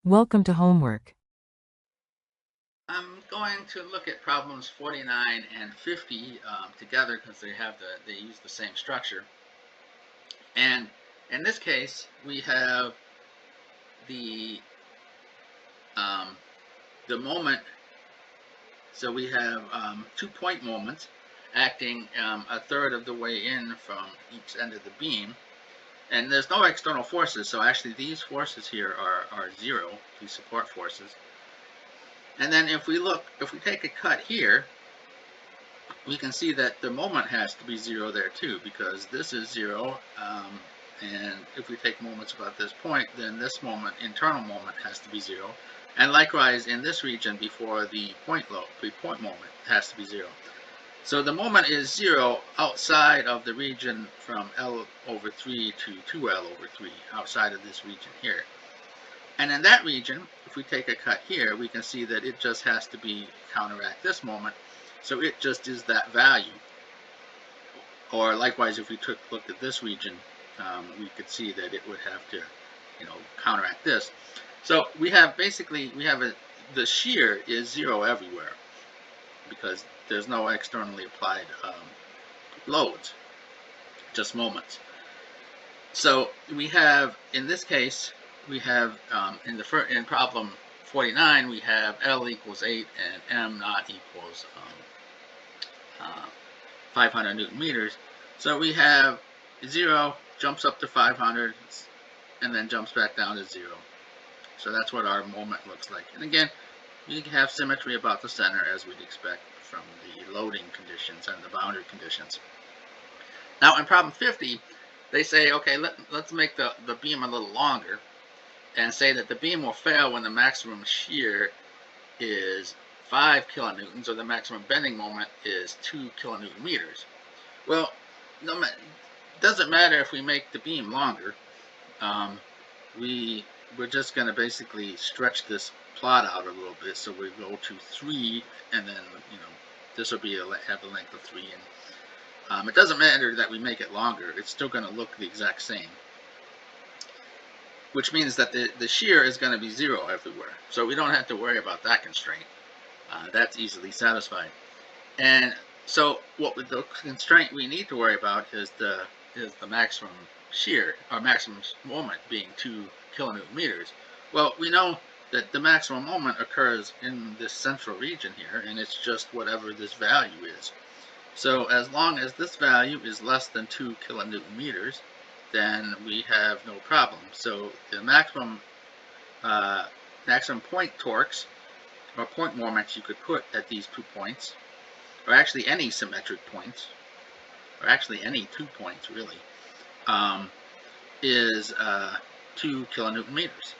Welcome to homework. I'm going to look at problems 49 and 50 together because they use the same structure. And in this case, we have the um, the moment. So we have 2-point moments acting a third of the way in from each end of the beam. And there's no external forces, so actually these forces here are zero, these support forces. And then if we take a cut here, we can see that the moment has to be zero there too, because this is zero, and if we take moments about this point, then this moment, internal moment, has to be zero. And likewise in this region before the point moment has to be zero. So the moment is zero outside of the region from L over 3 to 2L over 3, outside of this region here. And in that region, if we take a cut here, we can see that it just has to be counteract this moment. So it just is that value. Or likewise, if we looked at this region, we could see that it would have to, counteract this. So we have the shear is zero everywhere because there's no externally applied loads, just moments. So we have, in this case, we have in problem 49, we have L equals 8 and M naught equals 500 Newton meters. So we have 0 jumps up to 500 and then jumps back down to 0. So that's what our moment looks like. And again, we have symmetry about the center as we'd expect from the loading conditions and the boundary conditions. Now in problem 50, they say, okay, let's make the beam a little longer and say that the beam will fail when the maximum shear is 5 kilonewtons or the maximum bending moment is 2 kilonewton meters. Well, it doesn't matter if we make the beam longer. We're just going to basically stretch this plot out a little bit. So we go to 3, and then this will have the length of 3. And it doesn't matter that we make it longer; it's still going to look the exact same. Which means that the shear is going to be 0 everywhere. So we don't have to worry about that constraint. That's easily satisfied. And so the constraint we need to worry about is the maximum shear, or maximum moment, being 2 kilonewton meters. Well, we know that the maximum moment occurs in this central region here, and it's just whatever this value is. So as long as this value is less than 2 kilonewton meters, then we have no problem. So the maximum point torques or point moments you could put at these 2 points, or actually any symmetric points, or actually any 2 points really, is 2 kilonewton meters.